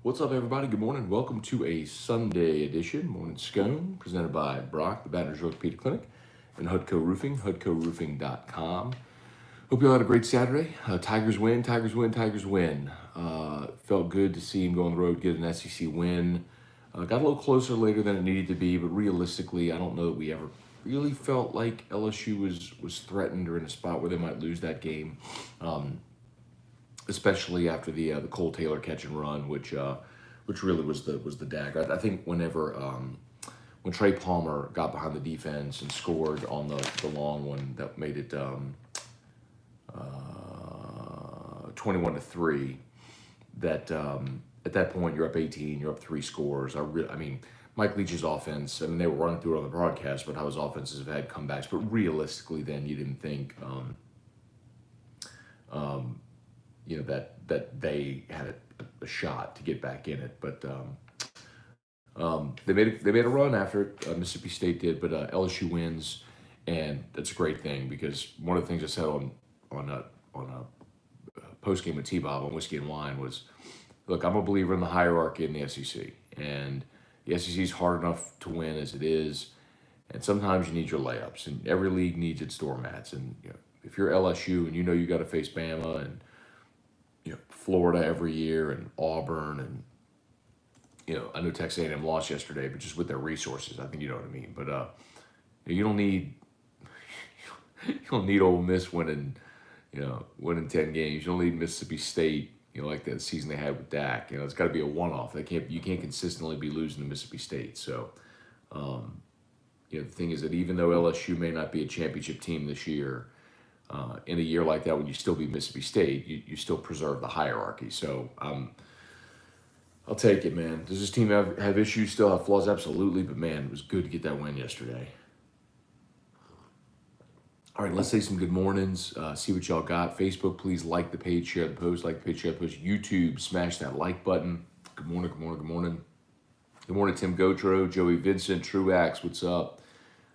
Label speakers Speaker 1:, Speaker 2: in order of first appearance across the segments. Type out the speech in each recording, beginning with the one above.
Speaker 1: What's up, everybody? Good morning. Welcome to a Sunday edition, Morning Scone, presented by Brock, the Baton Rouge Orthopedic Clinic, and Hudco Roofing, hudcoroofing.com. Hope you all had a great Saturday. Tigers win, Tigers win, Tigers win. Felt good to see him go on the road, get an SEC win. Got a little closer later than it needed to be, but realistically, I don't know that we ever really felt like LSU was threatened or in a spot where they might lose that game. Especially after the Cole Taylor catch and run, which really was the dagger. I think when Trey Palmer got behind the defense and scored on the long one that made it 21-3. That at that point you're up 18, you're up 3 scores. I mean, Mike Leach's offense. I mean, they were running through it on the broadcast, but how his offenses have had comebacks. But realistically, then you didn't think. That they had a shot to get back in it, but they made a run after it. Mississippi State did, but LSU wins, and that's a great thing because one of the things I said on a post game with T-Bob on Whiskey and Wine was, look, I'm a believer in the hierarchy in the SEC, and the SEC is hard enough to win as it is, and sometimes you need your layups, and every league needs its doormats, and if you're LSU and you got to face Bama and Florida every year and Auburn and I know Texas A&M lost yesterday, but just with their resources, I think you know what I mean. But you don't need Ole Miss winning 10 games. You don't need Mississippi State like that season they had with Dak. It's got to be a one-off. You can't consistently be losing to Mississippi State. So the thing is that even though LSU may not be a championship team this year, in a year like that, when you still beat Mississippi State, you still preserve the hierarchy. So I'll take it, man. Does this team have issues, still have flaws? Absolutely. But, man, it was good to get that win yesterday. All right, let's say some good mornings. See what y'all got. Facebook, please like the page, share the post. Like the page, share the post. YouTube, smash that like button. Good morning, good morning, good morning. Good morning, Tim Gotro, Joey Vincent, Truax, what's up?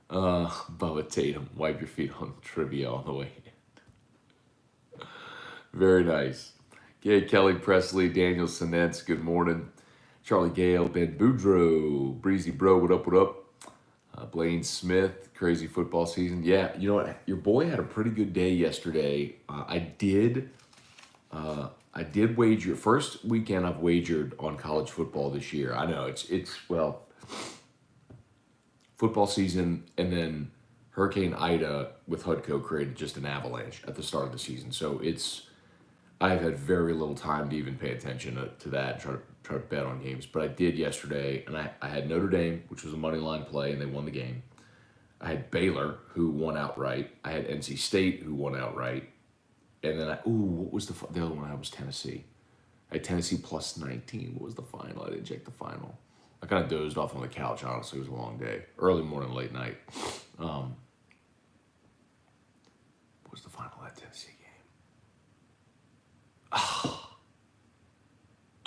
Speaker 1: Bubba Tatum, wipe your feet on the trivia on the way. Very nice. Yeah, Kelly Presley, Daniel Sinetz, good morning. Charlie Gale, Ben Boudreaux, Breezy Bro, what up, what up? Blaine Smith, crazy football season. Yeah, you know what? Your boy had a pretty good day yesterday. I did wager. First weekend I've wagered on college football this year. I know it's football season, and then Hurricane Ida with Hudco created just an avalanche at the start of the season. So I've had very little time to even pay attention to that and try to bet on games. But I did yesterday, and I had Notre Dame, which was a money line play, and they won the game. I had Baylor, who won outright. I had NC State, who won outright. And then what was the other one? I had was Tennessee. I had Tennessee plus 19. What was the final? I didn't check the final. I kind of dozed off on the couch, honestly. It was a long day. Early morning, late night. What was the final of that Tennessee game?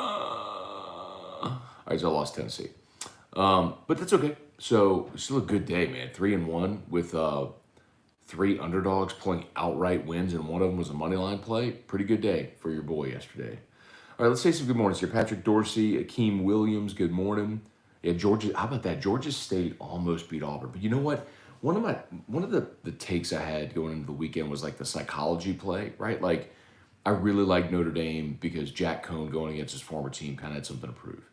Speaker 1: All right, so I lost Tennessee. But that's okay. So still a good day, man. 3-1 with 3 underdogs pulling outright wins, and one of them was a money line play. Pretty good day for your boy yesterday. All right, let's say some good mornings here. Patrick Dorsey, Akeem Williams, good morning. Yeah, Georgia. How about that? Georgia State almost beat Auburn. But you know what? One of the takes I had going into the weekend was like the psychology play, right? Like, I really like Notre Dame because Jack Cohn going against his former team kind of had something to prove.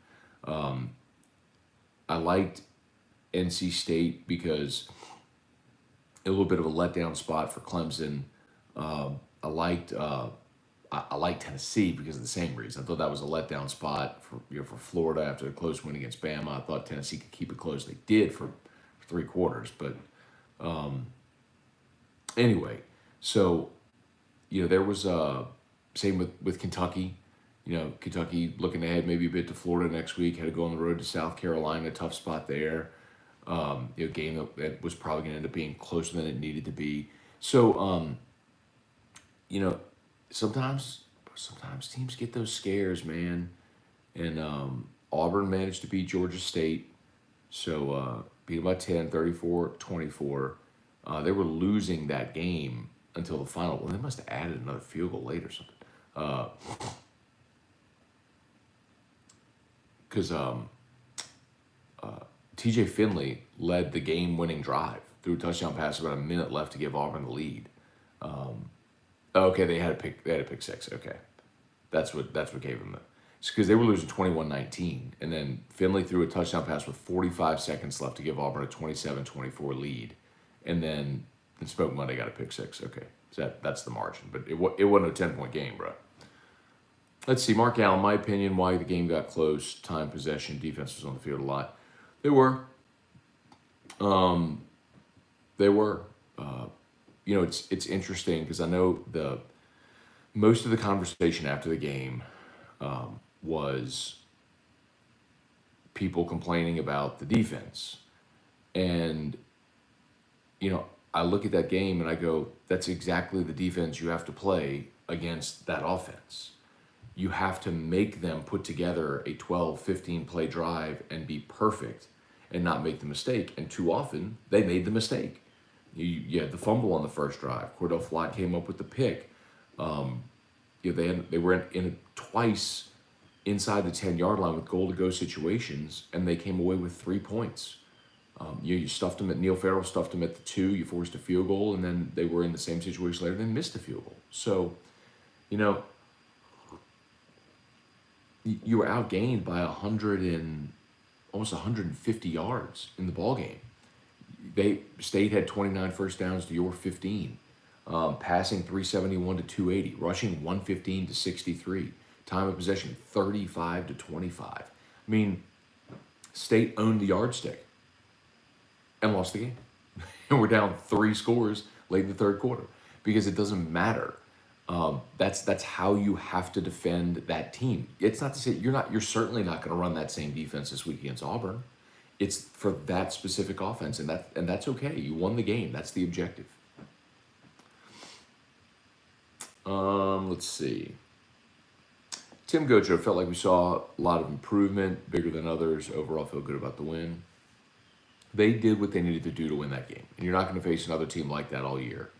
Speaker 1: I liked NC State because a little bit of a letdown spot for Clemson. I liked Tennessee because of the same reason. I thought that was a letdown spot for Florida after a close win against Bama. I thought Tennessee could keep it close. They did for 3 quarters, but anyway, so there was same with Kentucky. Kentucky looking ahead maybe a bit to Florida next week. Had to go on the road to South Carolina, tough spot there. Game that was probably going to end up being closer than it needed to be. So, sometimes teams get those scares, man. And Auburn managed to beat Georgia State. So beat them by 10, 34-24. They were losing that game until the final. Well, they must have added another field goal late or something. because TJ Finley led the game-winning drive through a touchdown pass about a minute left to give Auburn the lead. Okay, they had a pick six. Okay, that's what gave them the. It's because they were losing 21-19, and then Finley threw a touchdown pass with 45 seconds left to give Auburn a 27-24 lead, and then Smoke Monday got a pick six. Okay, so that's the margin, but it wasn't a 10-point game, bro. Let's see, Mark Allen, my opinion, why the game got close, time, possession, defense was on the field a lot. They were. It's interesting because I know most of the conversation after the game was people complaining about the defense. And, I look at that game and I go, that's exactly the defense you have to play against that offense. You have to make them put together a 12, 15 play drive and be perfect and not make the mistake. And too often, they made the mistake. You had the fumble on the first drive. Cordell Flott came up with the pick. They were in twice inside the 10-yard line with goal-to-go situations, and they came away with 3 points. You stuffed them Neil Farrell stuffed them at the 2. You forced a field goal, and then they were in the same situation later. Then missed a field goal. So, you were outgained by almost 150 yards in the ball game. State had 29 first downs to your 15, passing 371 to 280, rushing 115 to 63, time of possession 35 to 25. I mean, State owned the yardstick and lost the game. And we're down 3 scores late in the third quarter because it doesn't matter. That's how you have to defend that team. It's not to say you're certainly not going to run that same defense this week against Auburn. It's for that specific offense, and that's okay. You won the game. That's the objective. Let's see. Tim Gocho felt like we saw a lot of improvement, bigger than others. Overall, feel good about the win. They did what they needed to do to win that game, and you're not going to face another team like that all year.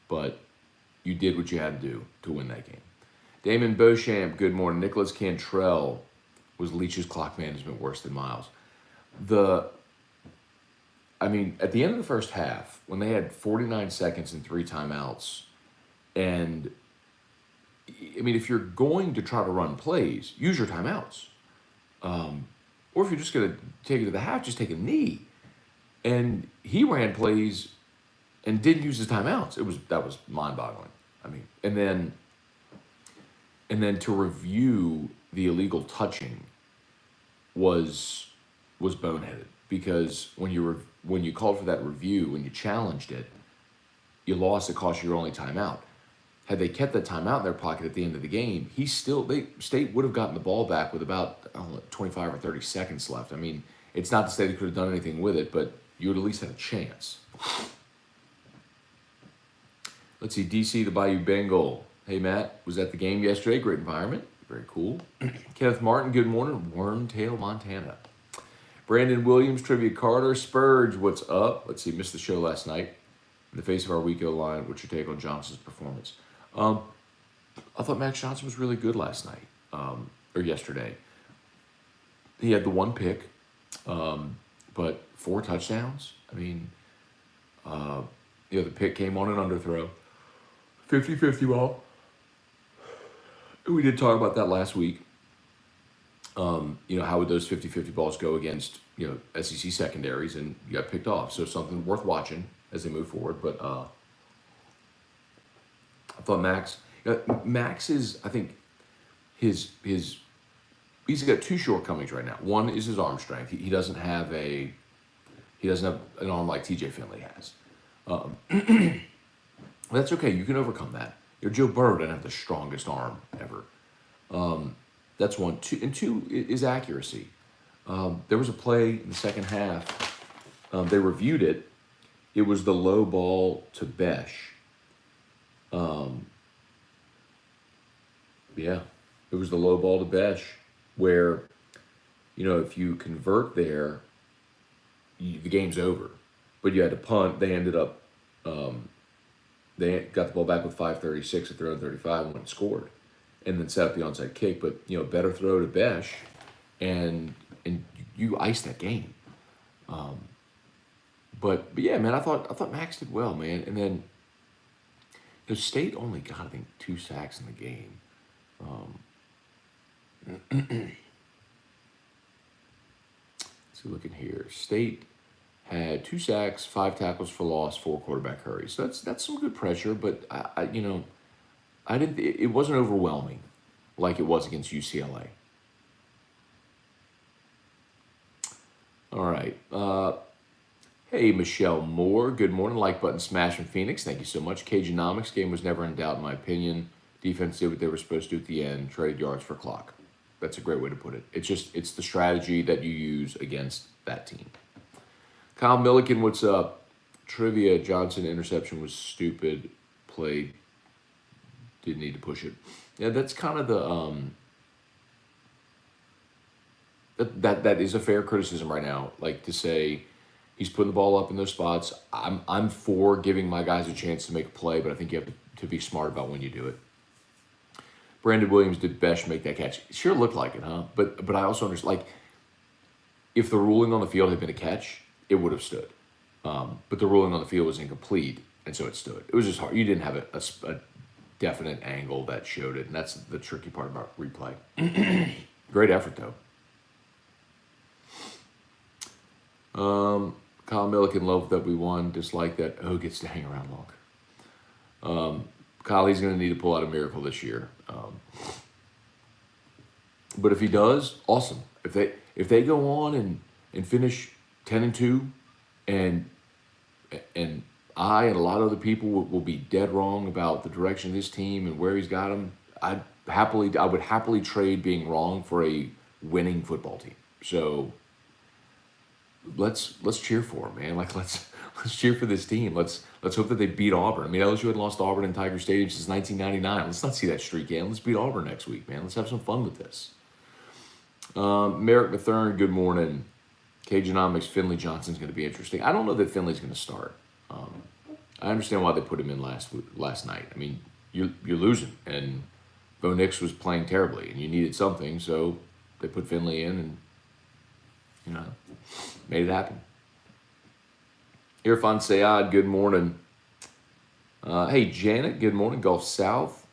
Speaker 1: But you did what you had to do to win that game. Damon Beauchamp, good morning. Nicholas Cantrell, was Leach's clock management worse than Miles? At the end of the first half, when they had 49 seconds and 3 timeouts, and if you're going to try to run plays, use your timeouts. Or if you're just going to take it to the half, just take a knee. And he ran plays and didn't use his timeouts. That was mind-boggling. And then to review the illegal touching was boneheaded, because when you called for that review, when you challenged it, you lost. It cost you your only timeout. Had they kept that timeout in their pocket at the end of the game, State would have gotten the ball back with about 25 or 30 seconds left. It's not to say they could have done anything with it, but you would at least have a chance. Let's see, DC, the Bayou Bengal. Hey, Matt, was at the game yesterday. Great environment. Very cool. Kenneth Martin, good morning. Wormtail, Montana. Brandon Williams, Trivia Carter. Spurge, what's up? Let's see, missed the show last night. In the face of our weak O-line, what's your take on Johnson's performance? I thought Max Johnson was really good last night, or yesterday. He had the 1 pick, but 4 touchdowns. The pick came on an underthrow. 50-50 ball. We did talk about that last week. How would those 50-50 balls go against, SEC secondaries, and you got picked off. So something worth watching as they move forward. But I thought Max is, I think, he's got 2 shortcomings right now. One is his arm strength. He doesn't have an arm like TJ Finley has. That's okay. You can overcome that. Joe Burrow doesn't have the strongest arm ever. That's one. 2 is accuracy. There was a play in the second half. They reviewed it. It was the low ball to Besh. It was the low ball to Besh where, if you convert there, the game's over. But you had to punt. They ended up, they got the ball back with 5:36 at their own 35 and scored. And then set up the onside kick. But, better throw to Besh. And you iced that game. But yeah, man, I thought Max did well, man. And then the State only got, I think, 2 sacks in the game. Let's see, looking here. State had 2 sacks, 5 tackles for loss, 4 quarterback hurries. So that's some good pressure, but I didn't. It wasn't overwhelming like it was against UCLA. All right. Hey, Michelle Moore. Good morning. Like button smash from Phoenix. Thank you so much. Cagenomics game was never in doubt, in my opinion. Defense did what they were supposed to do at the end. Traded yards for clock. That's a great way to put it. It's the strategy that you use against that team. Kyle Milliken, what's up? Trivia: Johnson interception was stupid. Played. Didn't need to push it. Yeah, that's kind of the that is a fair criticism right now. Like, to say he's putting the ball up in those spots. I'm for giving my guys a chance to make a play, but I think you have to be smart about when you do it. Brandon Williams, did Besh make that catch? It sure looked like it, huh? But I also understand, like, if the ruling on the field had been a catch, it would have stood. But the ruling on the field was incomplete, and so it stood. It was just hard. You didn't have a definite angle that showed it, and that's the tricky part about replay. Great effort, though. Kyle Milliken, love that we won. Dislike that gets to hang around long. Kyle, he's going to need to pull out a miracle this year. But if he does, awesome. If they go on and finish 10-2, and I and a lot of other people will be dead wrong about the direction of this team and where he's got them, I would happily trade being wrong for a winning football team. So let's cheer for him, man. Like, let's cheer for this team. Let's hope that they beat Auburn. I mean, LSU hadn't lost to Auburn in Tiger Stadium since 1999. Let's not see that streak end. Let's beat Auburn next week, man. Let's have some fun with this. Merrick Mathern, good morning. Cagenomics, Finley Johnson's going to be interesting. I don't know that Finley's going to start. I understand why they put him in last night. I mean, you're losing, and Bo Nix was playing terribly, and you needed something, so they put Finley in and, made it happen. Irfan Sayad, good morning. Hey, Janet, good morning. Gulf South.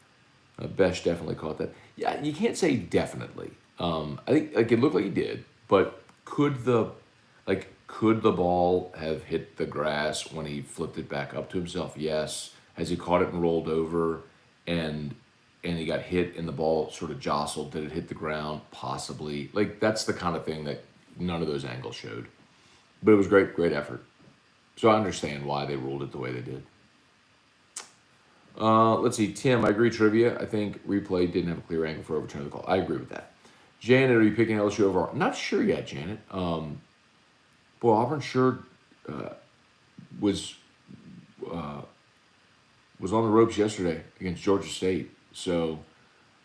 Speaker 1: Besh definitely caught that. Yeah, you can't say definitely. I think, like, it looked like he did, but could the ball have hit the grass when he flipped it back up to himself? Yes. Has he caught it and rolled over and he got hit and the ball sort of jostled? Did it hit the ground? Possibly. Like, that's the kind of thing that none of those angles showed. But it was great effort. So I understand why they ruled it the way they did. Let's see. Tim, I agree, trivia. I think replay didn't have a clear angle for overturn of the call. I agree with that. Janet, are you picking LSU over? Not sure yet, Janet. Boy, Auburn sure was on the ropes yesterday against Georgia State. So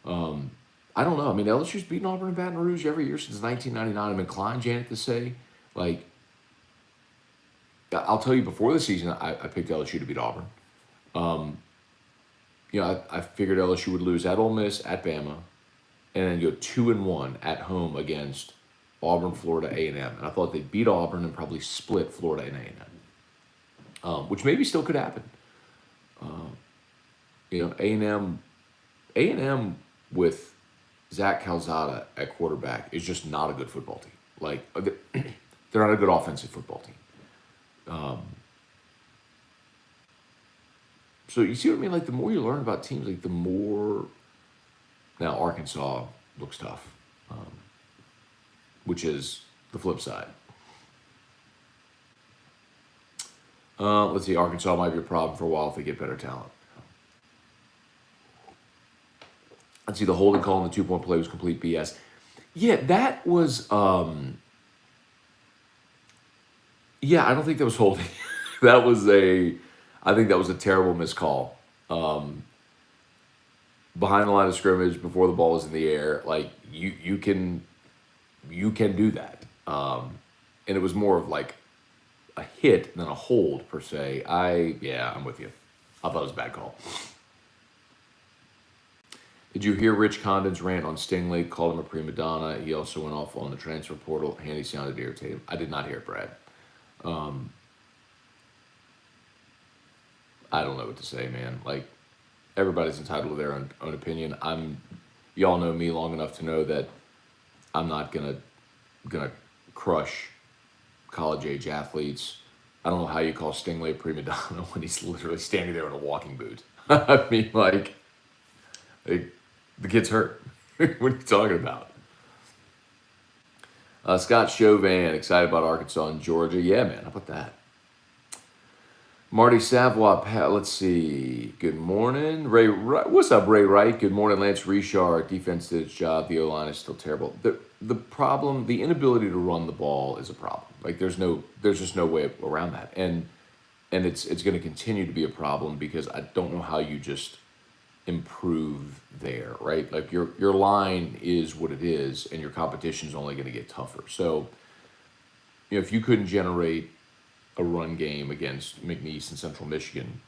Speaker 1: I don't know. I mean, LSU's beaten Auburn and Baton Rouge every year since 1999. I'm inclined, Janet, to say, like, I'll tell you, before the season, I picked LSU to beat Auburn. I figured LSU would lose at Ole Miss, at Bama, and then go 2-1 at home against Auburn, Florida, A&M. And I thought they'd beat Auburn and probably split Florida and A&M, which maybe still could happen. A&M with Zach Calzada at quarterback is just not a good football team. Like, they're not a good offensive football team. So you see what I mean? Like, the more you learn about teams, like, the more... Now, Arkansas looks tough, which is the flip side. Let's see. Arkansas might be a problem for a while if they get better talent. Let's see. The holding call on the 2-point play was complete BS. Yeah, that was... Yeah, I don't think that was holding. I think that was a terrible missed call. Behind the line of scrimmage, before the ball was in the air, like, you can do that. And it was more of like a hit than a hold per se. I'm with you. I thought it was a bad call. Did you hear Rich Condon's rant on Stingley? Called him a prima donna. He also went off on the transfer portal. Handy sounded irritated. I did not hear it, Brad. I don't know what to say, man. Like, everybody's entitled to their own opinion. Y'all know me long enough to know that I'm not gonna crush college age athletes. I don't know how you call Stingley a prima donna when he's literally standing there in a walking boot. I mean, like the kid's hurt. What are you talking about? Scott Chauvin, excited about Arkansas and Georgia. Yeah, man, how about that? Marty Savoy, let's see. Good morning. Ray, what's up, Ray Wright? Good morning, Lance Richard. Defense did its job. The O-line is still terrible. The problem, the inability to run the ball is a problem. Like, there's just no way around that. And it's going to continue to be a problem because I don't know how you just improve there, right? Like, your line is what it is, and your competition is only going to get tougher. So, if you couldn't generate a run game against McNeese and Central Michigan.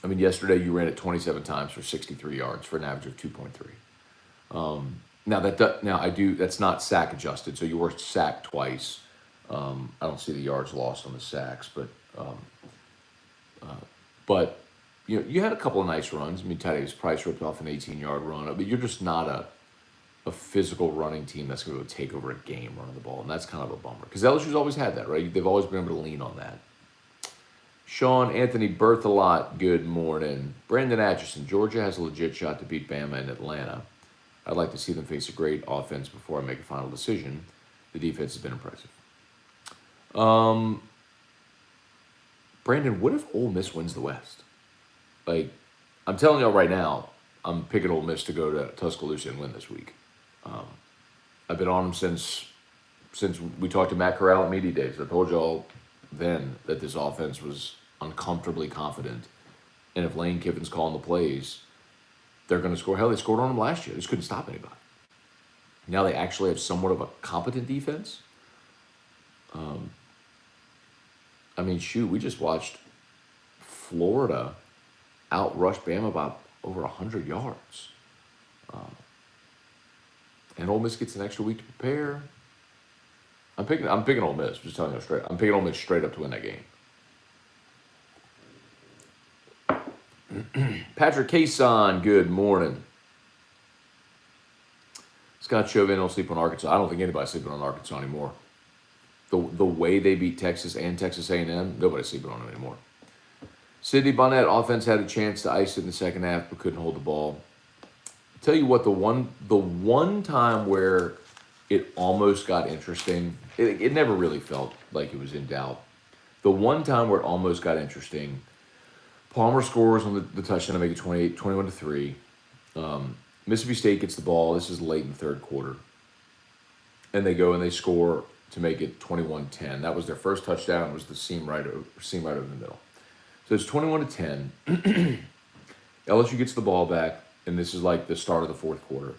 Speaker 1: I mean, yesterday you ran it 27 times for 63 yards for an average of 2.3. That's not sack adjusted, so you were sacked twice. I don't see the yards lost on the sacks, but you had a couple of nice runs. I mean, Thaddeus Price ripped off an 18-yard run, but you're just not a physical running team that's going to take over a game running the ball, and that's kind of a bummer because LSU's always had that, right? They've always been able to lean on that. Sean Anthony Berthelot, good morning. Brandon Atchison, Georgia has a legit shot to beat Bama in Atlanta. I'd like to see them face a great offense before I make a final decision. The defense has been impressive. Brandon, what if Ole Miss wins the West? Like, I'm telling y'all right now, I'm picking Ole Miss to go to Tuscaloosa and win this week. I've been on them since we talked to Matt Corral at Media Days. I told y'all then that this offense was uncomfortably confident. And if Lane Kiffin's calling the plays, they're going to score. Hell, they scored on them last year. They just couldn't stop anybody. Now they actually have somewhat of a competent defense. I mean, shoot, we just watched Florida outrush Bama by over 100 yards. And Ole Miss gets an extra week to prepare. I'm picking Ole Miss. Just telling you straight. I'm picking Ole Miss straight up to win that game. Patrick Cason, good morning. Scott Chauvin don't sleep on Arkansas. I don't think anybody's sleeping on Arkansas anymore. The way they beat Texas and Texas A&M, nobody's sleeping on them anymore. Sidney Bonnet, offense had a chance to ice it in the second half, but couldn't hold the ball. Tell you what, the one time where it almost got interesting, it never really felt like it was in doubt. The one time where it almost got interesting, Palmer scores on the touchdown to make it 21-3. Mississippi State gets the ball. This is late in the third quarter. And they go and they score to make it 21-10. That was their first touchdown. It was the seam right over the middle. So it's 21-10. LSU gets the ball back. And this is like the start of the fourth quarter.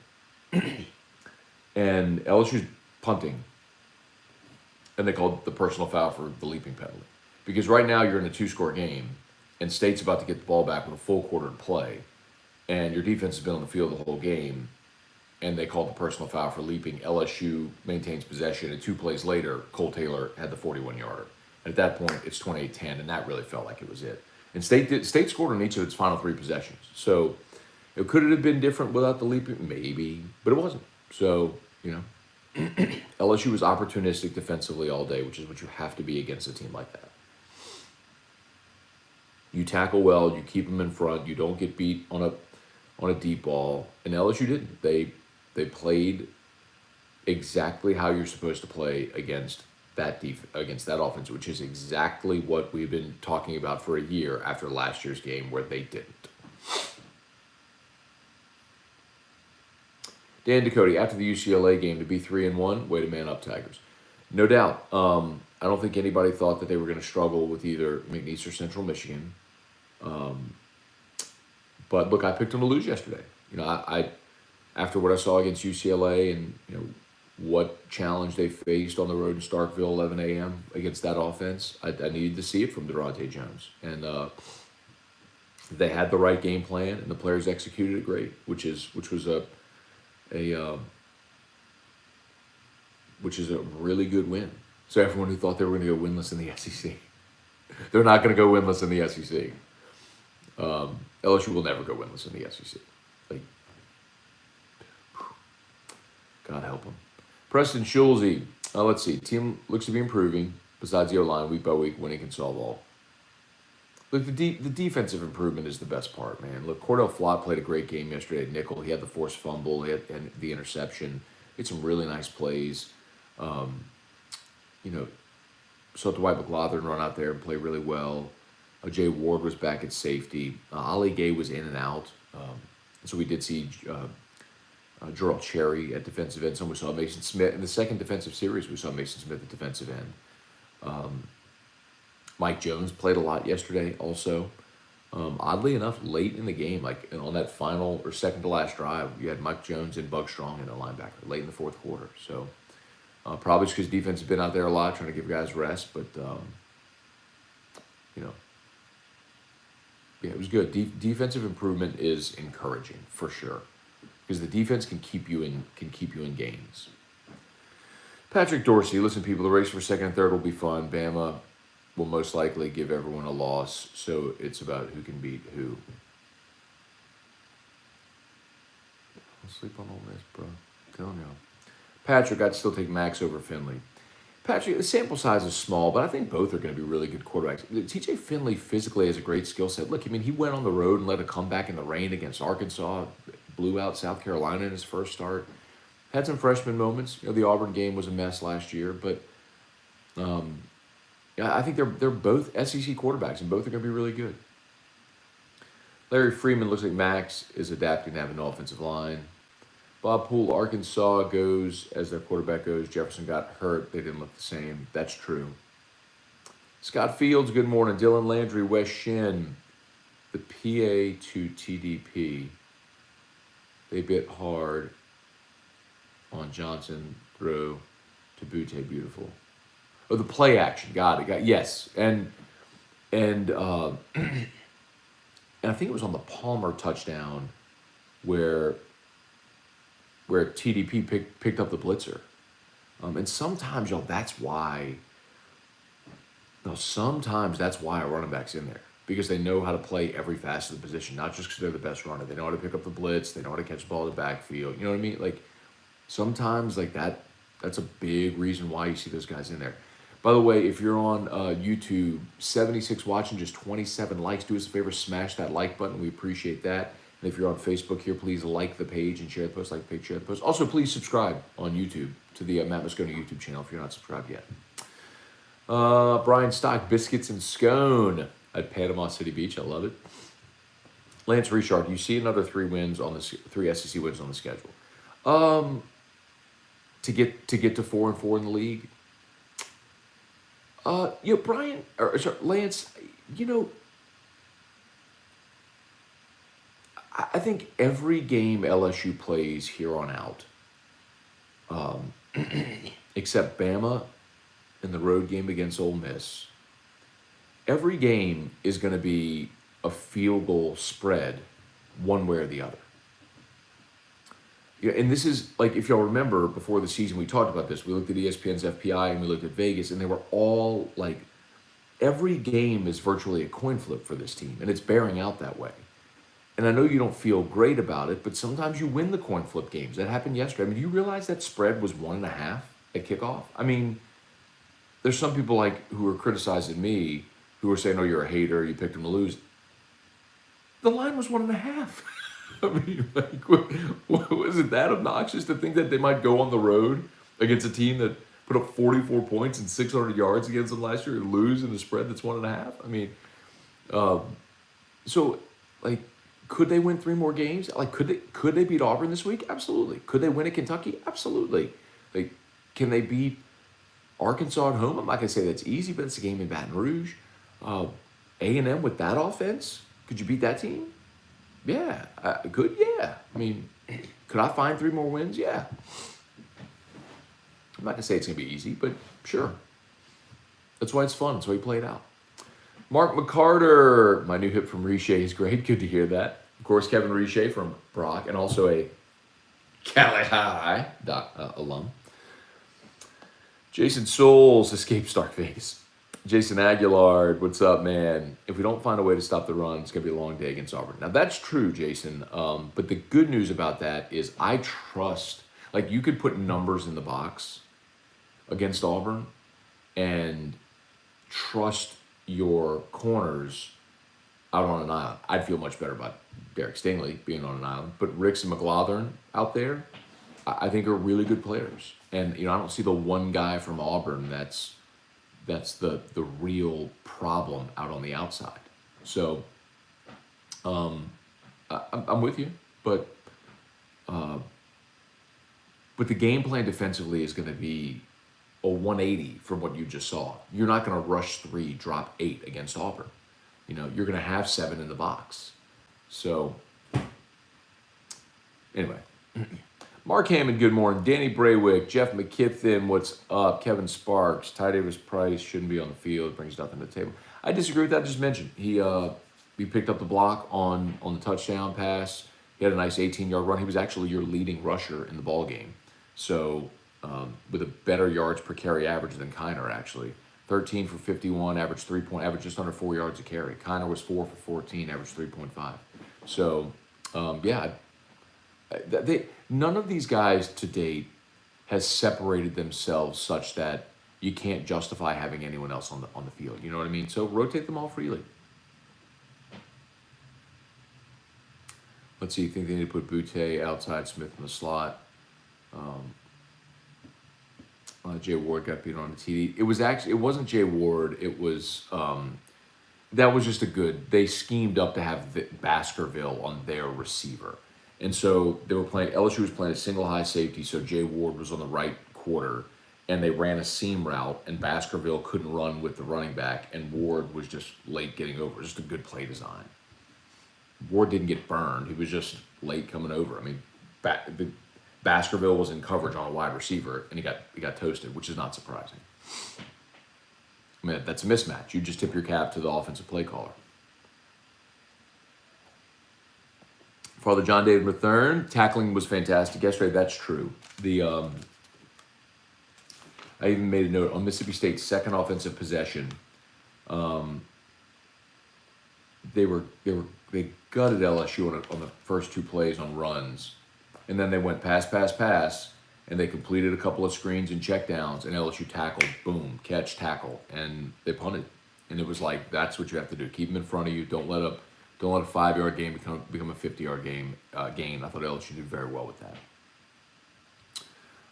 Speaker 1: And LSU's punting. And they called the personal foul for the leaping penalty. Because right now you're in a 2-score game, and State's about to get the ball back with a full quarter to play. And your defense has been on the field the whole game. And they called the personal foul for leaping. LSU maintains possession. And 2 plays later, Cole Taylor had the 41-yarder. And at that point, it's 28-10, and that really felt like it was it. And State scored on each of its final 3 possessions. So could it have been different without the leaping? Maybe, but it wasn't. So, LSU was opportunistic defensively all day, which is what you have to be against a team like that. You tackle well, you keep them in front, you don't get beat on a deep ball, and LSU didn't. They played exactly how you're supposed to play against that offense, which is exactly what we've been talking about for a year after last year's game where they didn't. Dan Ducote, after the UCLA game, to be 3-1, way to man up, Tigers. No doubt. I don't think anybody thought that they were going to struggle with either McNeese or Central Michigan. But look, I picked them to lose yesterday. I after what I saw against UCLA and what challenge they faced on the road in Starkville, 11 a.m. against that offense, I needed to see it from Durante Jones. And They had the right game plan, and the players executed it great, which was a which is a really good win. So everyone who thought they were going to go winless in the SEC, they're not going to go winless in the SEC. LSU will never go winless in the SEC. Like, God help them. Preston Schulze, let's see. Team looks to be improving. Besides the O-line, week by week, winning can solve all. Look, the defensive improvement is the best part, man. Look, Cordell Flott played a great game yesterday at nickel. He had the forced fumble, and the interception. He had some really nice plays. Saw Dwight McLaughlin run out there and play really well. Jay Ward was back at safety. Ali Gay was in and out. So we did see Gerald Cherry at defensive end. We saw Mason Smith. In the second defensive series, we saw Mason Smith at defensive end. Mike Jones played a lot yesterday also. Oddly enough, late in the game, like on that final or second to last drive, you had Mike Jones and Bug Strong in a linebacker late in the fourth quarter. So probably just because defense has been out there a lot trying to give guys rest. But, yeah, it was good. Defensive improvement is encouraging for sure because the defense can keep you in games. Patrick Dorsey, listen, people, the race for second and third will be fun. Bama will most likely give everyone a loss, so it's about who can beat who. I'll sleep on all this, bro. I'm telling you. Patrick, I'd still take Max over Finley. Patrick, the sample size is small, but I think both are going to be really good quarterbacks. TJ Finley physically has a great skill set. Look, I mean, he went on the road and led a comeback in the rain against Arkansas, blew out South Carolina in his first start. Had some freshman moments. The Auburn game was a mess last year, but I think they're both SEC quarterbacks, and both are going to be really good. Larry Freeman looks like Max is adapting to have an offensive line. Bob Poole, Arkansas goes as their quarterback goes. Jefferson got hurt. They didn't look the same. That's true. Scott Fields, good morning. Dylan Landry, West Shin. The PA to TDP. They bit hard on Johnson. Throw to Butte. Beautiful. Oh, the play action. Got it. Yes. And I think it was on the Palmer touchdown where TDP picked up the blitzer. And sometimes, that's why a running back's in there. Because they know how to play every facet of the position, not just because they're the best runner. They know how to pick up the blitz. They know how to catch the ball in the backfield. You know what I mean? Like, sometimes, like, that's a big reason why you see those guys in there. By the way, if you're on YouTube, 76 watching, just 27 likes. Do us a favor, smash that like button. We appreciate that. And if you're on Facebook here, please like the page and share the post, like the page, share the post. Also, please subscribe on YouTube to the Matt Moscone YouTube channel if you're not subscribed yet. Brian Stock, Biscuits and Scone at Panama City Beach. I love it. Lance Richard, do you see another three SEC wins on the schedule? To get to 4-4 in the league. Lance, I think every game LSU plays here on out, except Bama in the road game against Ole Miss, every game is going to be a field goal spread one way or the other. Yeah, and this is, like, if y'all remember, before the season we talked about this. We looked at ESPN's FPI and we looked at Vegas, and they were all, like, every game is virtually a coin flip for this team, and it's bearing out that way. And I know you don't feel great about it, but sometimes you win the coin flip games. That happened yesterday. I mean, do you realize that spread was 1.5 at kickoff? I mean, there's some people who are criticizing me who are saying, "Oh, you're a hater. You picked them to lose." The line was 1.5. I mean, was it that obnoxious to think that they might go on the road against a team that put up 44 points and 600 yards against them last year and lose in a spread that's 1.5? I mean, could they win 3 more games? Could they beat Auburn this week? Absolutely. Could they win at Kentucky? Absolutely. Can they beat Arkansas at home? I'm not gonna say that's easy, but it's a game in Baton Rouge. A&M with that offense, could you beat that team? Yeah. Could? Yeah. I mean, could I find 3 more wins? Yeah. I'm not gonna say it's gonna be easy, but sure. That's why it's fun. That's why you play it out. Mark McCarter, my new hip from Riche is great. Good to hear that. Of course, Kevin Riche from Brock, and also a Cali High alum. Jason Souls escapes Stark Vegas. Jason Aguilar, what's up, man? If we don't find a way to stop the run, it's going to be a long day against Auburn. Now, that's true, Jason. But the good news about that is I trust, like, you could put numbers in the box against Auburn and trust your corners out on an island. I'd feel much better about Derek Stingley being on an island. But Ricks and McLaughlin out there, I think are really good players. And, I don't see the one guy from Auburn that's the real problem out on the outside. So I'm with you, but the game plan defensively is going to be a 180 from what you just saw. You're not going to rush 3, drop 8 against Auburn. You're going to have 7 in the box. So anyway. Mark Hammond, good morning. Danny Braywick, Jeff McKithen, what's up? Kevin Sparks, Ty Davis Price shouldn't be on the field, brings nothing to the table. I disagree with that. I just mentioned he picked up the block on the touchdown pass. He had a nice 18-yard run. He was actually your leading rusher in the ball game. So with a better yards per carry average than Kiner, actually. 13 for 51, average just under 4 yards a carry. Kiner was 4 for 14, average 3.5. So none of these guys to date has separated themselves such that you can't justify having anyone else on the field. You know what I mean? So rotate them all freely. Let's see. You think they need to put Boutte outside, Smith in the slot? Jay Ward got beat on the TD. It wasn't Jay Ward. It was that was just they schemed up to have Baskerville on their receiver. And so LSU was playing a single high safety, so Jay Ward was on the right quarter, and they ran a seam route, and Baskerville couldn't run with the running back, and Ward was just late getting over. Just a good play design. Ward didn't get burned. He was just late coming over. I mean, Baskerville was in coverage on a wide receiver, and he got toasted, which is not surprising. I mean, that's a mismatch. You just tip your cap to the offensive play caller. Father John David Mathern, tackling was fantastic yesterday. That's true. I even made a note on Mississippi State's second offensive possession. They gutted LSU on the first 2 plays on runs, and then they went pass, and they completed a couple of screens and checkdowns, and LSU tackled, boom, catch, tackle, and they punted. And it was like, that's what you have to do. Keep them in front of you. Don't let a 5-yard game become a 50-yard gain. I thought LSU did very well with that.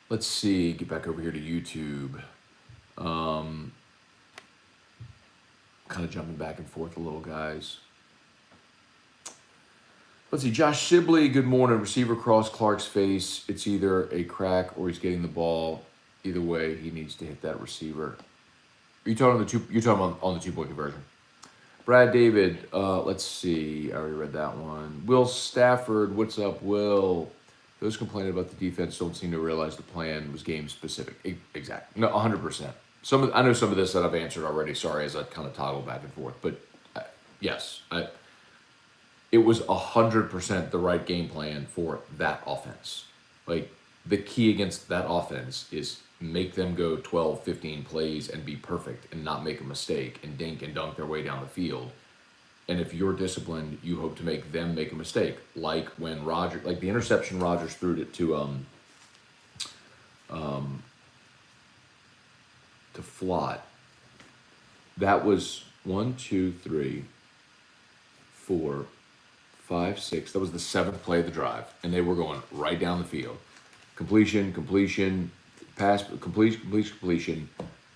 Speaker 1: Let's see. Get back over here to YouTube. Kind of jumping back and forth a little, guys. Let's see. Josh Sibley, good morning. Receiver cross Clark's face. It's either a crack or he's getting the ball. Either way, he needs to hit that receiver. You're talking on the 2-point conversion. Brad David, let's see. I already read that one. Will Stafford, what's up, Will? Those complaining about the defense don't seem to realize the plan was game specific. Exactly. No, 100%. I know some of this that I've answered already. Sorry, as I kind of toggle back and forth. But yes, it was 100% the right game plan for that offense. Like, the key against that offense is make them go 12, 15 plays and be perfect and not make a mistake and dink and dunk their way down the field. And if you're disciplined, you hope to make them make a mistake. Like when the interception Rodgers threw it to Flott. That was 1, 2, 3, 4, 5, 6. That was the 7th play of the drive, and they were going right down the field. Completion, pass, completion.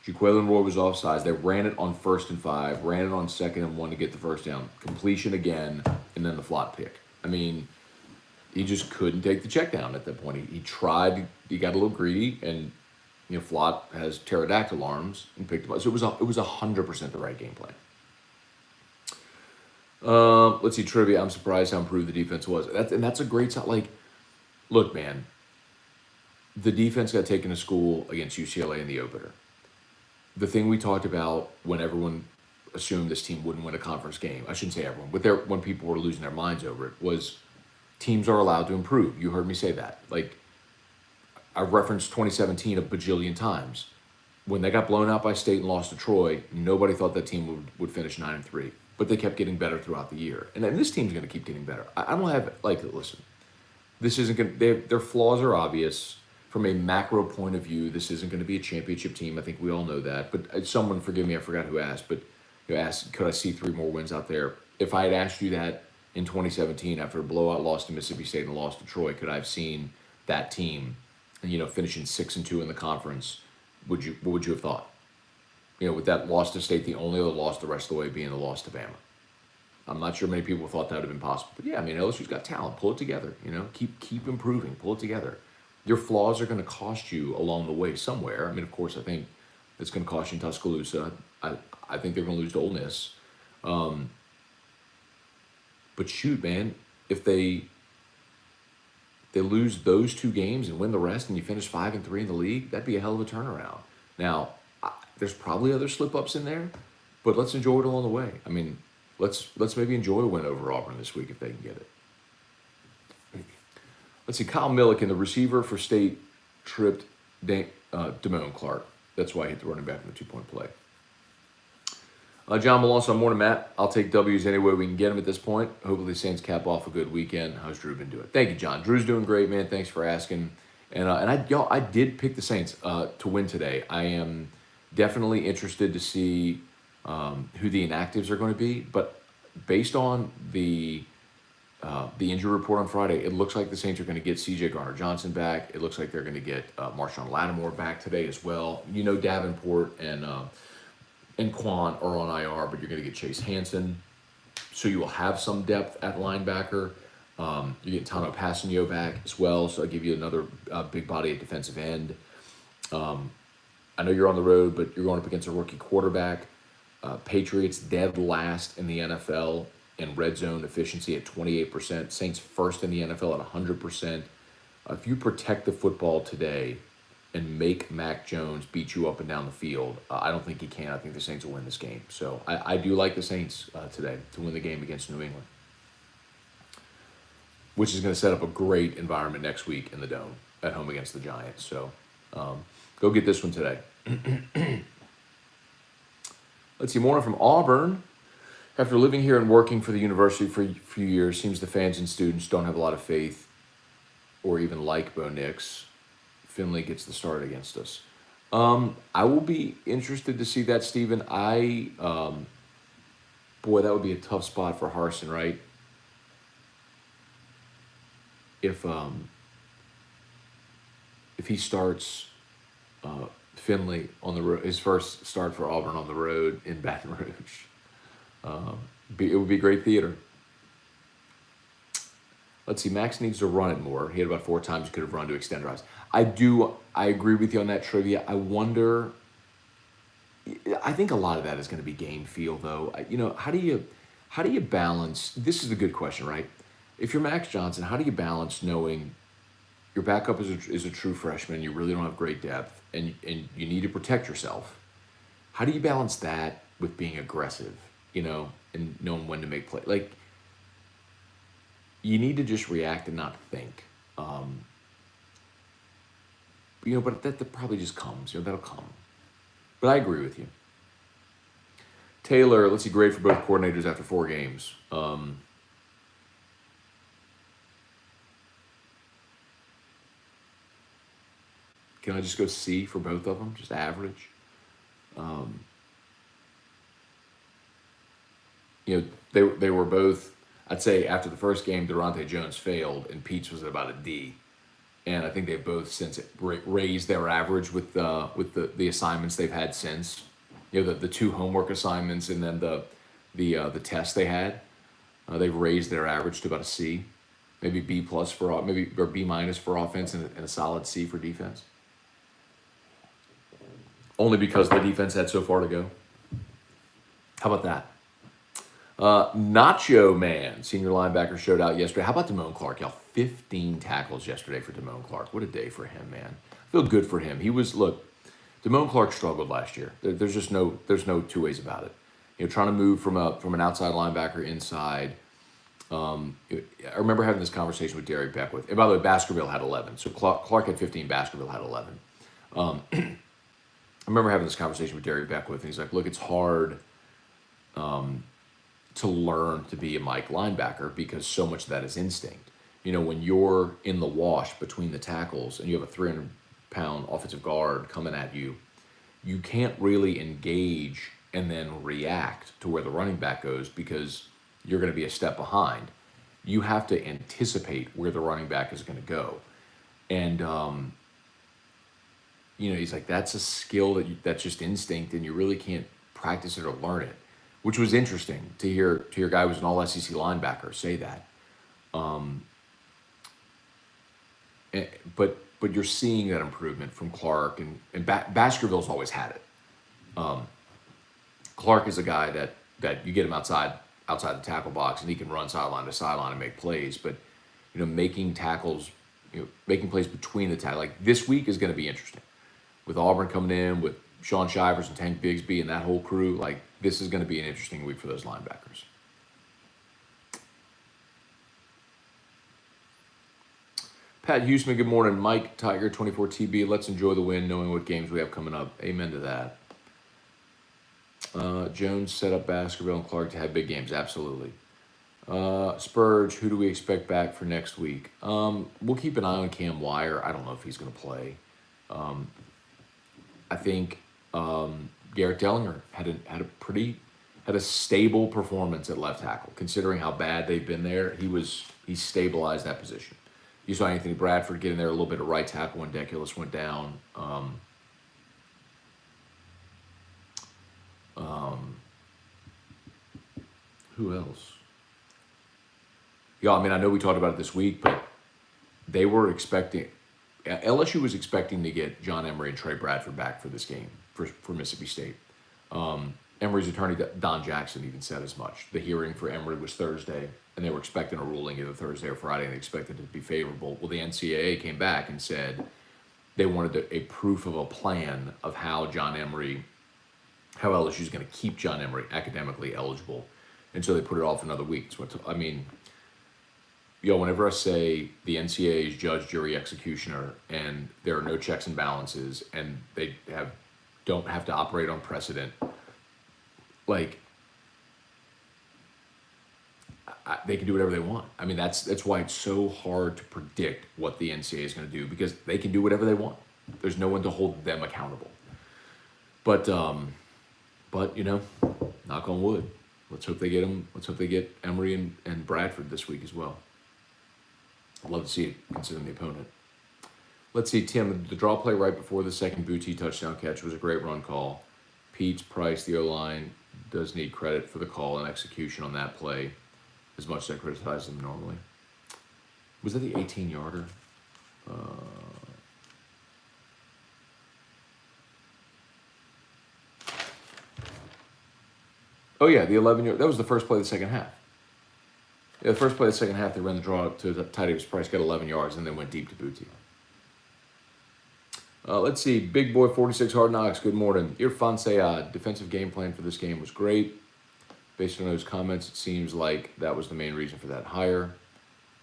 Speaker 1: Jaquelin Roy was offsides. They ran it on 1st and 5, ran it on 2nd and 1 to get the first down. Completion again, and then the Flott pick. I mean, he just couldn't take the check down at that point. He tried. He got a little greedy, and Flott has pterodactyl arms and picked him up. So it was 100% the right game plan. Let's see, trivia. I'm surprised how improved the defense was. That's a great sign. Like, look, man, the defense got taken to school against UCLA in the opener. The thing we talked about when everyone assumed this team wouldn't win a conference game. I shouldn't say everyone, but when people were losing their minds over it, was teams are allowed to improve. You heard me say that. Like, I've referenced 2017 a bajillion times. When they got blown out by State and lost to Troy, nobody thought that team would finish 9-3. But they kept getting better throughout the year. And then this team's going to keep getting better. I don't have, like, listen, this isn't going to, their flaws are obvious. From a macro point of view, this isn't going to be a championship team. I think we all know that. But someone, forgive me, I forgot who asked, but you asked, could I see 3 more wins out there? If I had asked you that in 2017 after a blowout loss to Mississippi State and a loss to Troy, could I have seen that team, finishing 6-2 in the conference? What would you have thought? With that loss to State, the only other loss the rest of the way being the loss to Bama. I'm not sure many people thought that would have been possible. But yeah, LSU's got talent. Pull it together. Keep improving. Pull it together. Your flaws are going to cost you along the way somewhere. Of course, I think it's going to cost you in Tuscaloosa. I think they're going to lose to Ole Miss. But shoot, man, if they lose those 2 games and win the rest, and you finish 5-3 in the league, that'd be a hell of a turnaround. Now, there's probably other slip-ups in there, but let's enjoy it along the way. Let's maybe enjoy a win over Auburn this week if they can get it. Let's see, Kyle Milliken, the receiver for State, tripped Damone Clark. That's why he hit the running back in the 2-point play. John Malonzo, morning, Matt. I'll take W's any way we can get them at this point. Hopefully the Saints cap off a good weekend. How's Drew been doing? Thank you, John. Drew's doing great, man. Thanks for asking. And I did pick the Saints to win today. I am definitely interested to see who the inactives are going to be. But based on the injury report on Friday, it looks like the Saints are going to get C.J. Garner-Johnson back. It looks like they're going to get Marshawn Lattimore back today as well. Davenport and Quan are on IR, but you're going to get Chase Hansen. So you will have some depth at linebacker. You get Tano Passanio back as well, so I'll give you another big body at defensive end. I know you're on the road, but you're going up against a rookie quarterback. Patriots dead last in the NFL in red zone efficiency at 28%. Saints first in the NFL at 100%. If you protect the football today and make Mac Jones beat you up and down the field, I don't think he can. I think the Saints will win this game. So I do like the Saints today to win the game against New England, which is going to set up a great environment next week in the Dome at home against the Giants. So go get this one today. Let's see, morning from Auburn. After living here and working for the university for a few years, seems the fans and students don't have a lot of faith or even like Bo Nix. Finley gets the start against us. I will be interested to see that, Stephen. Boy, that would be a tough spot for Harsin, right? If he starts Finley on the road, his first start for Auburn on the road in Baton Rouge, it would be great theater. Let's see, Max needs to run it more. He had about 4 times he could have run to extend drives. I agree with you on that trivia. I wonder, I think a lot of that is going to be game feel, though. How do you balance, this is a good question, right? If you're Max Johnson, how do you balance knowing your backup is a true freshman, you really don't have great depth, and you need to protect yourself? How do you balance that with being aggressive, and knowing when to make play? Like, you need to just react and not think. But that probably just comes. That'll come. But I agree with you. Taylor, let's see, grade for both coordinators after 4 games. Can I just go C for both of them? Just average? They were both, I'd say after the first game, Durante Jones failed and Pete's was at about a D. And I think they've both since raised their average with the assignments they've had since. The 2 homework assignments and then the test they had. They've raised their average to about a C. Maybe B plus or B minus for offense and a solid C for defense. Only because the defense had so far to go. How about that? Nacho Man, senior linebacker, showed out yesterday. How about Damone Clark? 15 tackles yesterday for Damone Clark. What a day for him, man. I feel good for him. Damone Clark struggled last year. There's no 2 ways about it. trying to move from an outside linebacker inside. I remember having this conversation with Derek Beckwith. And by the way, Baskerville had 11. So Clark had 15, Baskerville had 11. I remember having this conversation with Derek Beckwith, and he's like, look, it's hard to learn to be a Mike linebacker because so much of that is instinct. When you're in the wash between the tackles and you have a 300-pound offensive guard coming at you, you can't really engage and then react to where the running back goes because you're going to be a step behind. You have to anticipate where the running back is going to go. And, he's like, that's a skill that's just instinct, and you really can't practice it or learn it, which was interesting to hear a guy who's an all-SEC linebacker say that. But you're seeing that improvement from Clark, and Baskerville's always had it. Clark is a guy that you get him outside the tackle box, and he can run sideline to sideline and make plays. But making tackles, making plays between the tackles. Like this week is going to be interesting with Auburn coming in with Sean Shivers and Tank Bigsby and that whole crew. Like this is going to be an interesting week for those linebackers. Pat Huseman, good morning. Mike Tiger 24 TB. Let's enjoy the win, knowing what games we have coming up. Amen to that. Jones set up Baskerville and Clark to have big games. Absolutely. Spurge, who do we expect back for next week? We'll keep an eye on Cam Wire. I don't know if he's going to play. I think Garrett Dellinger had a stable performance at left tackle, considering how bad they've been there. He stabilized that position. You saw Anthony Bradford get in there a little bit of right tackle when Deculus went down. Who else? Yeah, I know we talked about it this week, but they were expecting, LSU was expecting to get John Emery and Trey Bradford back for this game for Mississippi State. Emery's attorney, Don Jackson, even said as much. The hearing for Emery was Thursday, and they were expecting a ruling either Thursday or Friday, and they expected it to be favorable. Well, the NCAA came back and said they wanted a proof of a plan of how LSU is going to keep John Emery academically eligible. And so they put it off another week. So, whenever I say the NCAA is judge, jury, executioner, and there are no checks and balances, and they don't have to operate on precedent, they can do whatever they want. That's why it's so hard to predict what the NCAA is going to do, because they can do whatever they want. There's no one to hold them accountable. But knock on wood. Let's hope they get them. Let's hope they get Emery and Bradford this week as well. I'd love to see it, considering the opponent. Let's see, Tim, the draw play right before the second Booty touchdown catch was a great run call. Pete's Price, the O-line, does need credit for the call and execution on that play, as much as I criticize them normally. Was that the 18-yarder? Oh, yeah, the 11-yard. That was the first play of the second half. Yeah, the first play of the second half, they ran the draw up to the Titus Price, got 11 yards, and then went deep to Booty. Let's see. Big Boy 46 Hard Knocks, good morning. Irfan Sayad, defensive game plan for this game was great. Based on those comments, it seems like that was the main reason for that hire.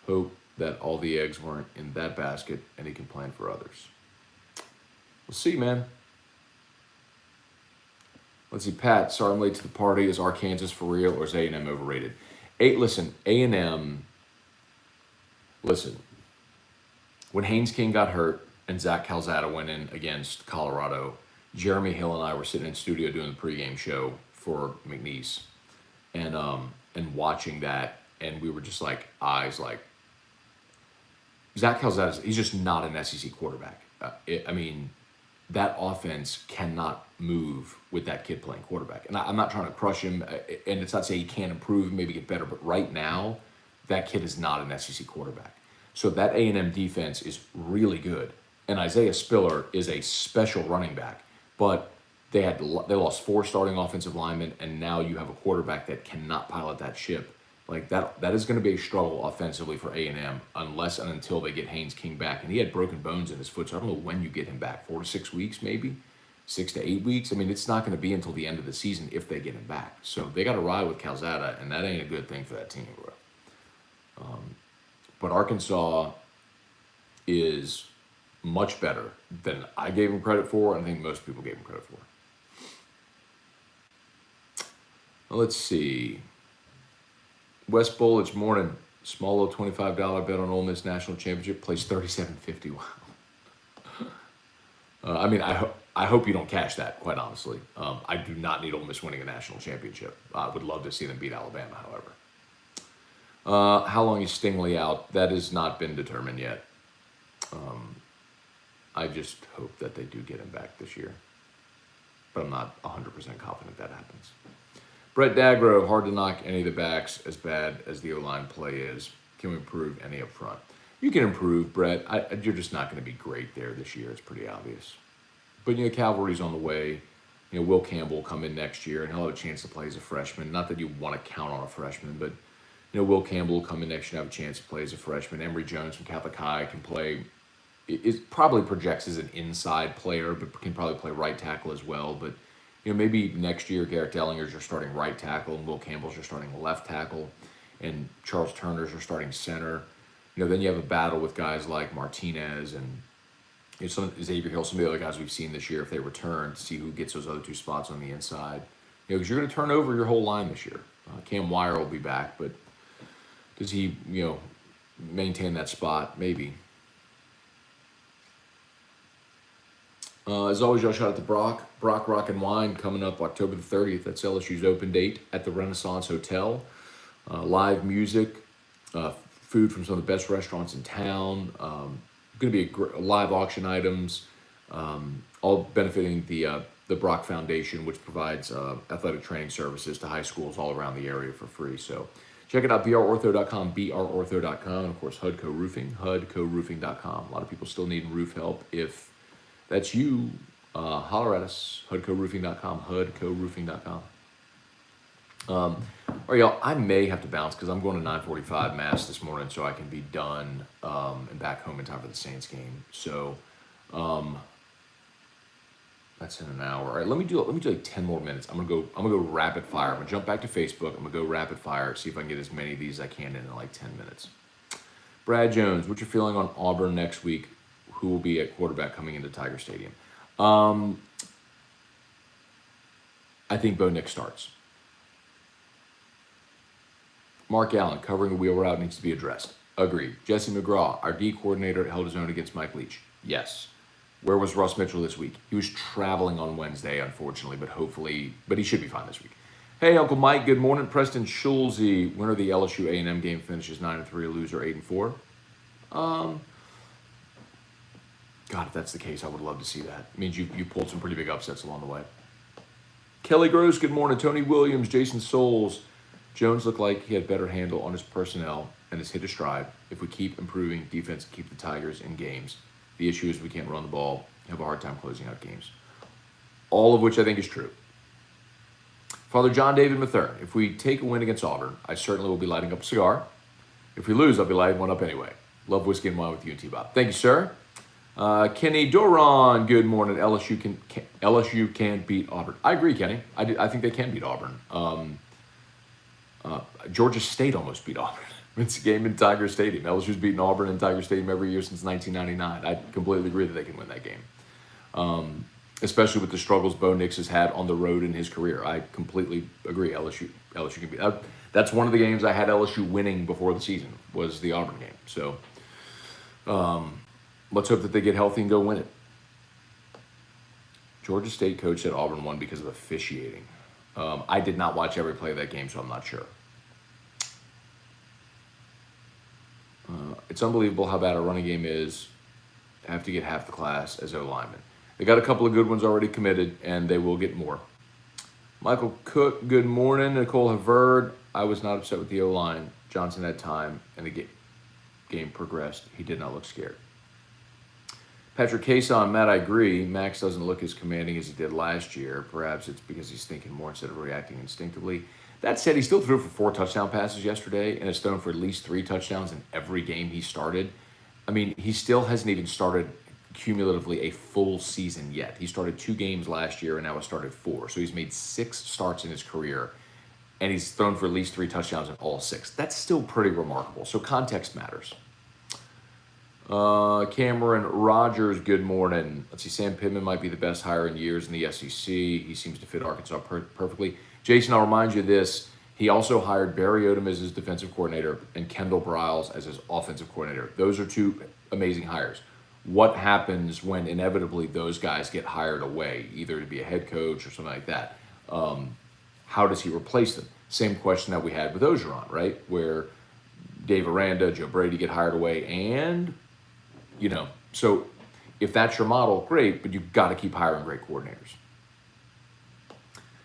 Speaker 1: Hope that all the eggs weren't in that basket and he can plan for others. We'll see, man. Let's see, Pat, sorry I'm late to the party. Is Arkansas for real or is A&M overrated? A&M, when Haynes King got hurt and Zach Calzada went in against Colorado, Jeremy Hill and I were sitting in studio doing the pregame show for McNeese and watching that, and we were just eyes Zach Calzada, he's just not an SEC quarterback. That offense cannot move with that kid playing quarterback. And I'm not trying to crush him, and it's not to say he can't improve, maybe get better, but right now, that kid is not an SEC quarterback. So that A&M defense is really good. And Isaiah Spiller is a special running back. But they lost 4 starting offensive linemen, and now you have a quarterback that cannot pilot that ship. That is going to be a struggle offensively for A&M unless and until they get Haynes King back. And he had broken bones in his foot, so I don't know when you get him back. 4 to 6 weeks, maybe? 6 to 8 weeks. I mean, it's not going to be until the end of the season if they get him back. So they got to ride with Calzada, and that ain't a good thing for that team, bro. But Arkansas is much better than I gave him credit for, and I think most people gave him credit for. Let's see. West Bullets morning. Small little $25 bet on Ole Miss National Championship. Plays $37.50. Wow. I mean, I hope you don't cash that, quite honestly. I do not need Ole Miss winning a national championship. I would love to see them beat Alabama, however. How long is Stingley out? That has not been determined yet. I just hope that they do get him back this year. But I'm not 100% confident that happens. Brett Dagro, hard to knock any of the backs as bad as the O-line play is. Can we improve any up front? You can improve, Brett. You're just not going to be great there this year. It's pretty obvious. But, Cavalry's on the way. Will Campbell will come in next year, and he'll have a chance to play as a freshman. Not that you want to count on a freshman, but, Will Campbell will come in next year and have a chance to play as a freshman. Emory Jones from Catholic High can play. It probably projects as an inside player, but can probably play right tackle as well. But, maybe next year Garrett Dellinger's your starting right tackle, and Will Campbell's your starting left tackle, and Charles Turner's your starting center. Then you have a battle with guys like Martinez and Xavier Hill, some of the other guys we've seen this year if they return, to see who gets those other two spots on the inside. Because you're going to turn over your whole line this year. Cam Wire will be back, but does he, maintain that spot? Maybe. As always, y'all, shout out to Brock Rock and Wine coming up October the 30th. That's LSU's open date at the Renaissance Hotel. Live music, food from some of the best restaurants in town. Going to be live auction items, all benefiting the Brock Foundation, which provides athletic training services to high schools all around the area for free. So check it out, brortho.com, brortho.com, and of course, HUDCO Roofing, hudcoroofing.com. A lot of people still need roof help. If that's you, holler at us, hudcoroofing.com, hudcoroofing.com. All right, y'all, I may have to bounce because I'm going to 9:45 Mass this morning so I can be done and back home in time for the Saints game. So that's in an hour. All right, let me do like 10 more minutes. I'm gonna go rapid fire. I'm gonna jump back to Facebook. I'm gonna go rapid fire, see if I can get as many of these as I can in like 10 minutes. Brad Jones, what's your feeling on Auburn next week? Who will be at quarterback coming into Tiger Stadium? I think Bo Nix starts. Mark Allen, covering the wheel route needs to be addressed. Agreed. Jesse McGraw, our D coordinator, held his own against Mike Leach. Yes. Where was Russ Mitchell this week? He was traveling on Wednesday, unfortunately, but he should be fine this week. Hey, Uncle Mike, good morning. Preston Schulze, winner of the LSU A&M game, finishes 9-3, loser 8-4. God, if that's the case, I would love to see that. It means you pulled some pretty big upsets along the way. Kelly Gross, good morning. Tony Williams, Jason Souls. Jones looked like he had better handle on his personnel and has hit a stride. If we keep improving defense and keep the Tigers in games, the issue is we can't run the ball, have a hard time closing out games. All of which I think is true. Father John David Mathern, if we take a win against Auburn, I certainly will be lighting up a cigar. If we lose, I'll be lighting one up anyway. Love whiskey and wine with you and T-Bob. Thank you, sir. Kenny Doran, good morning. LSU can beat Auburn. I agree, Kenny. I think they can beat Auburn. Georgia State almost beat Auburn. It's a game in Tiger Stadium. LSU's beaten Auburn in Tiger Stadium every year since 1999. I completely agree that they can win that game, especially with the struggles Bo Nix has had on the road in his career. I completely agree. LSU can beat. That's one of the games I had LSU winning before the season was the Auburn game. So let's hope that they get healthy and go win it. Georgia State coach said Auburn won because of officiating. I did not watch every play of that game, so I'm not sure. It's unbelievable how bad a running game is. I have to get half the class as O-linemen. They got a couple of good ones already committed, and they will get more. Michael Cook, good morning. Nicole Havard, I was not upset with the O-line. Johnson had time, and the game progressed. He did not look scared. Patrick Cason, Matt, I agree. Max doesn't look as commanding as he did last year. Perhaps it's because he's thinking more instead of reacting instinctively. That said, he still threw for 4 touchdown passes yesterday and has thrown for at least 3 touchdowns in every game he started. I mean, he still hasn't even started cumulatively a full season yet. He started 2 games last year and now has started 4. So he's made 6 starts in his career, and he's thrown for at least 3 touchdowns in all 6. That's still pretty remarkable. So context matters. Cameron Rogers, good morning. Let's see, Sam Pittman might be the best hire in years in the SEC. He seems to fit Arkansas perfectly. Jason, I'll remind you of this. He also hired Barry Odom as his defensive coordinator and Kendall Briles as his offensive coordinator. Those are 2 amazing hires. What happens when inevitably those guys get hired away, either to be a head coach or something like that? How does he replace them? Same question that we had with Orgeron, right? Where Dave Aranda, Joe Brady get hired away, and so if that's your model, great, but you've got to keep hiring great coordinators.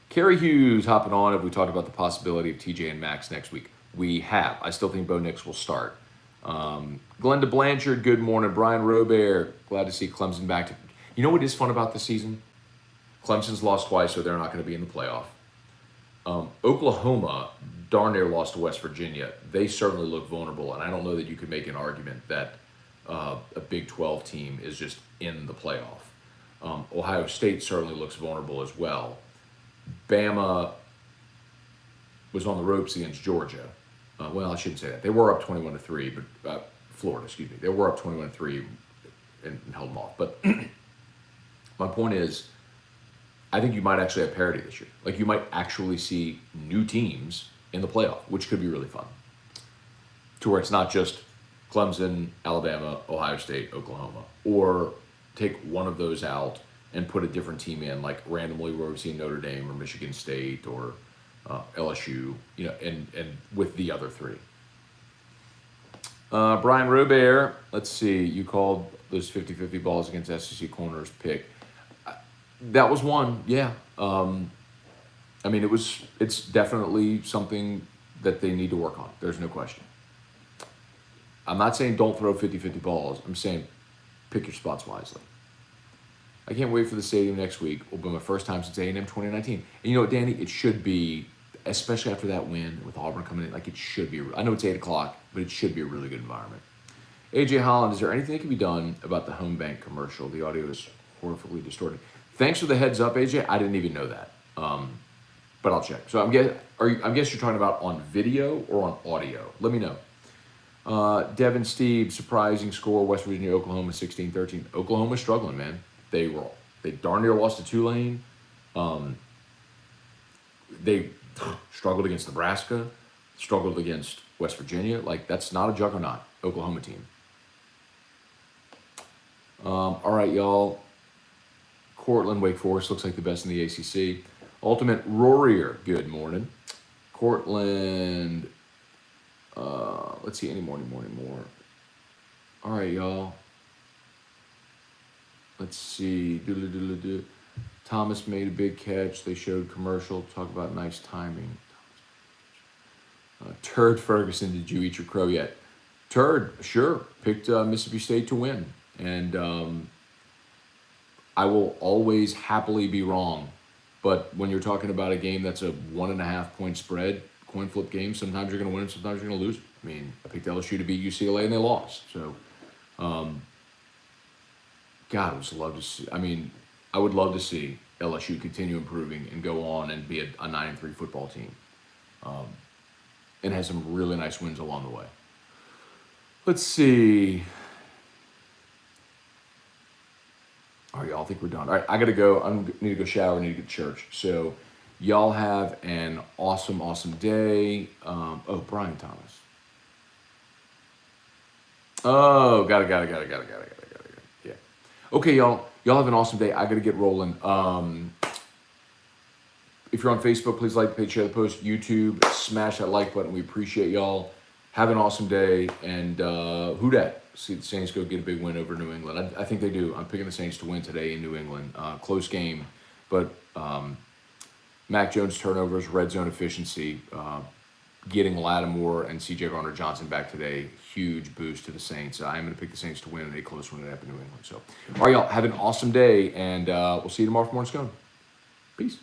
Speaker 1: Kerry Hughes hopping on. Have we talked about the possibility of TJ and Max next week? We have. I still think Bo Nix will start. Glenda Blanchard, good morning. Brian Robert, glad to see Clemson back. You know what is fun about this season? Clemson's lost twice, so they're not going to be in the playoff. Oklahoma darn near lost to West Virginia. They certainly look vulnerable, and I don't know that you could make an argument that a Big 12 team is just in the playoff. Ohio State certainly looks vulnerable as well. Bama was on the ropes against Georgia. Well, I shouldn't say that. They were up 21-3, but Florida, excuse me. They were up 21-3 and held them off. But my point is, I think you might actually have parity this year. Like, you might actually see new teams in the playoff, which could be really fun. To where it's not just Clemson, Alabama, Ohio State, Oklahoma. Or take one of those out and put a different team in, like randomly where we've seen Notre Dame or Michigan State or LSU, and with the other 3. Brian Robert, let's see, you called those 50-50 balls against SEC corners pick. That was one, yeah. I mean, it's definitely something that they need to work on. There's no question. I'm not saying don't throw 50-50 balls. I'm saying pick your spots wisely. I can't wait for the stadium next week. It will be my first time since A&M 2019. And you know what, Danny? It should be, especially after that win with Auburn coming in, like it should be. I know it's 8 o'clock, but it should be a really good environment. AJ Holland, is there anything that can be done about the home bank commercial? The audio is horribly distorted. Thanks for the heads up, AJ. I didn't even know that. But I'll check. So I guess you're talking about on video or on audio. Let me know. Devin Steve, surprising score, West Virginia, Oklahoma, 16-13. Oklahoma's struggling, man. They darn near lost to Tulane. They struggled against Nebraska, struggled against West Virginia. Like, that's not a juggernaut Oklahoma team. All right, y'all. Cortland, Wake Forest looks like the best in the ACC. Ultimate Warrior, good morning. Cortland, let's see, any more. All right, y'all. Let's see. Thomas made a big catch. They showed commercial. Talk about nice timing. Turd Ferguson, did you eat your crow yet? Turd, sure. Picked Mississippi State to win. And I will always happily be wrong. But when you're talking about a game that's a 1.5 point spread, coin flip game, sometimes you're going to win, sometimes you're going to lose. I mean, I picked LSU to beat UCLA and they lost. So, God, I would love to see. I mean, I would love to see LSU continue improving and go on and be a 9-3 football team, and has some really nice wins along the way. Let's see. All right, y'all, I think we're done. All right, I got to go. I need to go shower. I need to get to church. So y'all have an awesome, awesome day. Brian Thomas. Oh, got it. Yeah. Okay, y'all. Y'all have an awesome day. I got to get rolling. If you're on Facebook, please like the page, share the post. YouTube, smash that like button. We appreciate y'all. Have an awesome day. And who dat? See the Saints go get a big win over New England. I think they do. I'm picking the Saints to win today in New England. Close game. But Mac Jones turnovers, red zone efficiency, getting Lattimore and C.J. Garner-Johnson back today, huge boost to the Saints. I'm going to pick the Saints to win a close one up in New England. So, all right, y'all, have an awesome day, and we'll see you tomorrow for more Scone. Peace.